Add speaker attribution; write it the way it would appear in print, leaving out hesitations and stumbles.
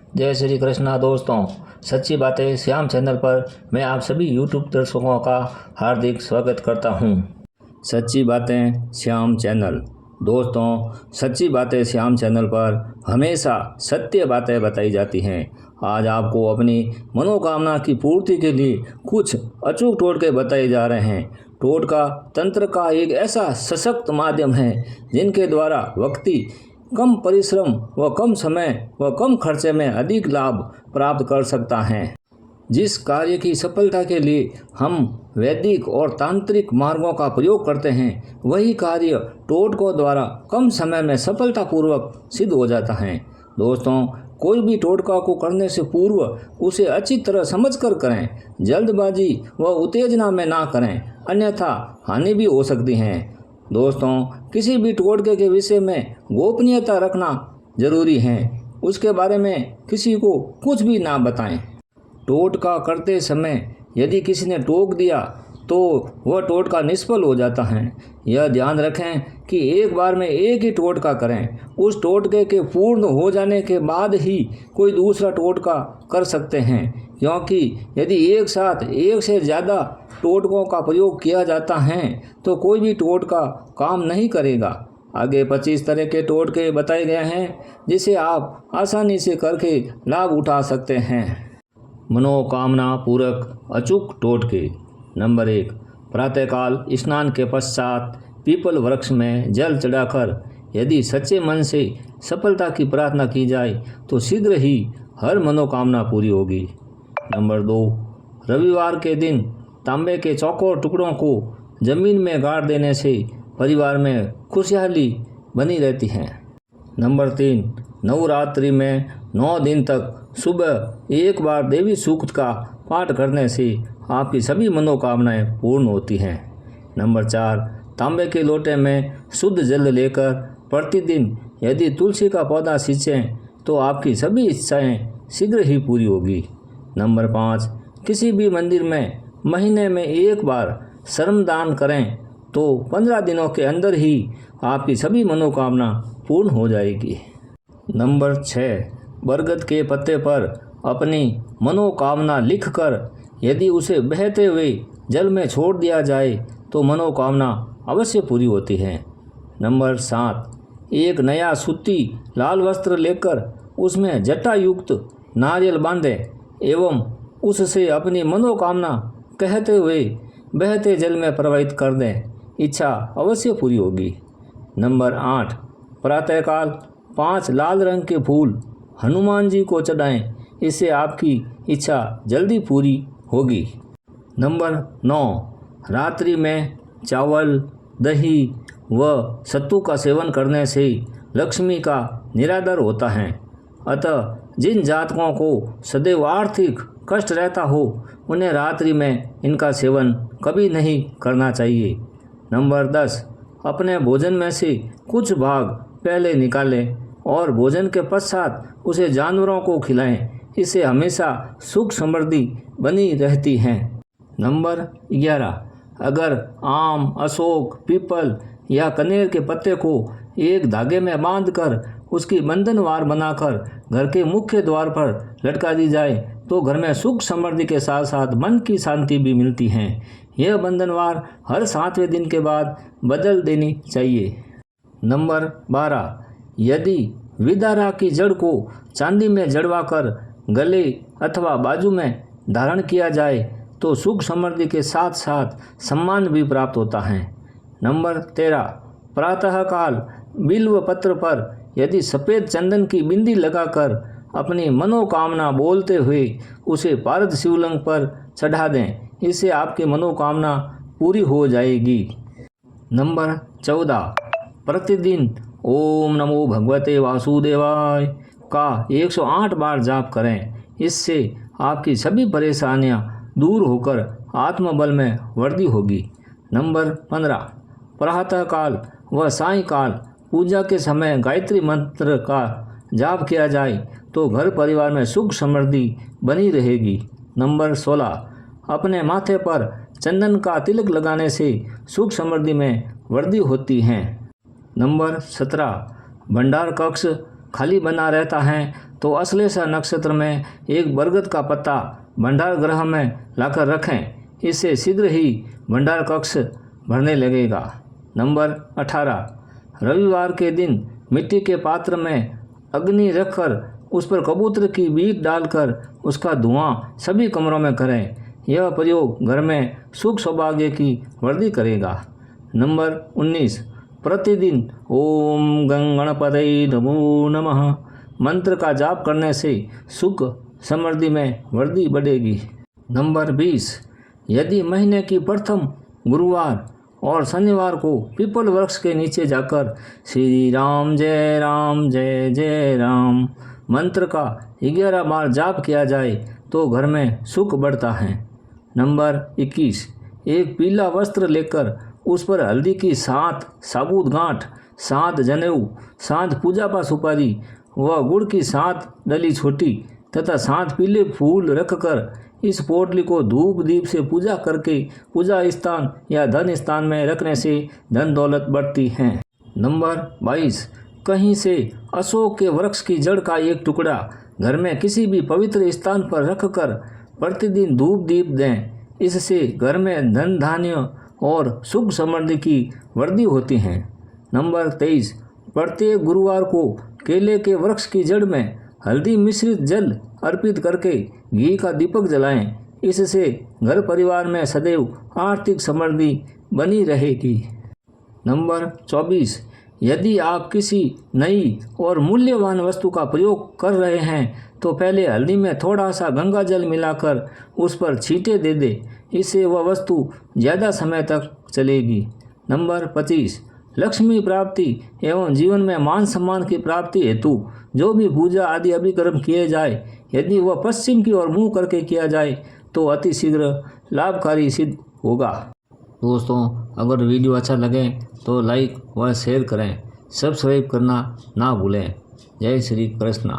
Speaker 1: जय श्री कृष्णा दोस्तों, सच्ची बातें श्याम चैनल पर मैं आप सभी यूट्यूब दर्शकों का हार्दिक स्वागत करता हूं। सच्ची बातें श्याम चैनल। दोस्तों, सच्ची बातें श्याम चैनल पर हमेशा सत्य बातें बताई जाती हैं। आज आपको अपनी मनोकामना की पूर्ति के लिए कुछ अचूक टोटके बताए जा रहे हैं। टोटका तंत्र का एक ऐसा सशक्त माध्यम है जिनके द्वारा व्यक्ति कम परिश्रम व कम समय व कम खर्चे में अधिक लाभ प्राप्त कर सकता है। जिस कार्य की सफलता के लिए हम वैदिक और तांत्रिक मार्गों का प्रयोग करते हैं, वही कार्य टोटकों द्वारा कम समय में सफलतापूर्वक सिद्ध हो जाता है। दोस्तों, कोई भी टोटका को करने से पूर्व उसे अच्छी तरह समझकर करें। जल्दबाजी व उत्तेजना में ना करें, अन्यथा हानि भी हो सकती है। दोस्तों, किसी भी टोटके के विषय में गोपनीयता रखना जरूरी है। उसके बारे में किसी को कुछ भी ना बताएं। टोटका करते समय यदि किसी ने टोक दिया तो वह टोटका निष्फल हो जाता है। यह ध्यान रखें कि एक बार में एक ही टोटका करें। उस टोटके के पूर्ण हो जाने के बाद ही कोई दूसरा टोटका कर सकते हैं, क्योंकि यदि एक साथ एक से ज़्यादा टोटकों का प्रयोग किया जाता है तो कोई भी टोटका काम नहीं करेगा। आगे 25 तरह के टोटके बताए गए हैं जिसे आप आसानी से करके लाभ उठा सकते हैं। मनोकामना पूरक अचूक टोटके। नंबर 1, प्रातःकाल स्नान के पश्चात पीपल वृक्ष में जल चढ़ाकर यदि सच्चे मन से सफलता की प्रार्थना की जाए तो शीघ्र ही हर मनोकामना पूरी होगी। नंबर 2, रविवार के दिन तांबे के चौकोर टुकड़ों को जमीन में गाड़ देने से परिवार में खुशहाली बनी रहती है। नंबर 3, नवरात्रि में 9 दिन तक सुबह एक बार देवी सूक्त का पाठ करने से आपकी सभी मनोकामनाएं पूर्ण होती हैं। नंबर 4, तांबे के लोटे में शुद्ध जल लेकर प्रतिदिन यदि तुलसी का पौधा सींचें तो आपकी सभी इच्छाएं शीघ्र ही पूरी होगी। नंबर 5, किसी भी मंदिर में महीने में एक बार श्रमदान करें तो 15 दिनों के अंदर ही आपकी सभी मनोकामना पूर्ण हो जाएगी। नंबर 6, बरगद के पत्ते पर अपनी मनोकामना लिखकर यदि उसे बहते हुए जल में छोड़ दिया जाए तो मनोकामना अवश्य पूरी होती है। नंबर 7, एक नया सूती लाल वस्त्र लेकर उसमें जटायुक्त नारियल बांधें एवं उससे अपनी मनोकामना कहते हुए बहते जल में प्रवाहित कर दें, इच्छा अवश्य पूरी होगी। नंबर 8, प्रातःकाल 5 लाल रंग के फूल हनुमान जी को चढ़ाएं, इससे आपकी इच्छा जल्दी पूरी होगी। नंबर 9, रात्रि में चावल, दही व सत्तू का सेवन करने से लक्ष्मी का निरादर होता है। अतः जिन जातकों को सदैव आर्थिक कष्ट रहता हो उन्हें रात्रि में इनका सेवन कभी नहीं करना चाहिए। नंबर 10, अपने भोजन में से कुछ भाग पहले निकालें और भोजन के पश्चात उसे जानवरों को खिलाएं, इससे हमेशा सुख समृद्धि बनी रहती है। नंबर 11, अगर आम, अशोक, पीपल या कनेर के पत्ते को एक धागे में बांधकर उसकी बंधनवार बनाकर घर के मुख्य द्वार पर लटका दी जाए तो घर में सुख समृद्धि के साथ साथ मन की शांति भी मिलती है। यह बंधनवार हर 7वें दिन के बाद बदल देनी चाहिए। नंबर 12, यदि विदारा की जड़ को चांदी में जड़वाकर गले अथवा बाजू में धारण किया जाए तो सुख समृद्धि के साथ साथ सम्मान भी प्राप्त होता है। नंबर 13, प्रातःकाल बिल्व पत्र पर यदि सफ़ेद चंदन की बिंदी लगाकर अपनी मनोकामना बोलते हुए उसे पारद शिवलिंग पर चढ़ा दें, इससे आपकी मनोकामना पूरी हो जाएगी। नंबर 14, प्रतिदिन ओम नमो भगवते वासुदेवाय का 108 बार जाप करें, इससे आपकी सभी परेशानियां दूर होकर आत्मबल में वृद्धि होगी। नंबर 15, प्रातःकाल व सायंकाल पूजा के समय गायत्री मंत्र का जाप किया जाए तो घर परिवार में सुख समृद्धि बनी रहेगी। नंबर 16, अपने माथे पर चंदन का तिलक लगाने से सुख समृद्धि में वृद्धि होती है। नंबर 17, भंडार कक्ष खाली बना रहता है तो अश्लेषा नक्षत्र में एक बरगद का पत्ता भंडार गृह में लाकर रखें। इससे शीघ्र ही भंडार कक्ष भरने लगेगा। नंबर 18, रविवार के दिन मिट्टी के पात्र में अग्नि रखकर उस पर कबूतर की बीट डालकर उसका धुआं सभी कमरों में करें। यह प्रयोग घर में सुख सौभाग्य की वृद्धि करेगा। नंबर 19, प्रतिदिन ओम गणपतये नमो नमः मंत्र का जाप करने से सुख समृद्धि में वृद्धि बढ़ेगी। नंबर 20, यदि महीने की प्रथम गुरुवार और शनिवार को पीपल वृक्ष के नीचे जाकर श्री राम जय जय राम मंत्र का 11 बार जाप किया जाए तो घर में सुख बढ़ता है। नंबर 21, एक पीला वस्त्र लेकर उस पर हल्दी की 7 साबुत गांठ, 7 जनेऊ, 7 पूजा पा सुपारी व गुड़ की 7 डली छोटी तथा 7 पीले फूल रखकर इस पोटली को धूप दीप से पूजा करके पूजा स्थान या धन स्थान में रखने से धन दौलत बढ़ती है। नंबर 22, कहीं से अशोक के वृक्ष की जड़ का एक टुकड़ा घर में किसी भी पवित्र स्थान पर रखकर प्रतिदिन धूप दीप दें। इससे घर में धन धान्य और सुख समृद्धि की वृद्धि होती है। नंबर 23, प्रत्येक गुरुवार को केले के वृक्ष की जड़ में हल्दी मिश्रित जल अर्पित करके घी का दीपक जलाएं। इससे घर परिवार में सदैव आर्थिक समृद्धि बनी रहेगी। नंबर 24, यदि आप किसी नई और मूल्यवान वस्तु का प्रयोग कर रहे हैं तो पहले हल्दी में थोड़ा सा गंगा जल मिलाकर उस पर छींटे दे दे। इससे वह वस्तु ज़्यादा समय तक चलेगी। नंबर 25, लक्ष्मी प्राप्ति एवं जीवन में मान सम्मान की प्राप्ति हेतु जो भी पूजा आदि अभिकर्म किए जाए, यदि वह पश्चिम की ओर मुँह करके किया जाए तो अति शीघ्र लाभकारी सिद्ध होगा। दोस्तों, अगर वीडियो अच्छा लगे तो लाइक व शेयर करें, सब्सक्राइब करना ना भूलें। जय श्री कृष्ण।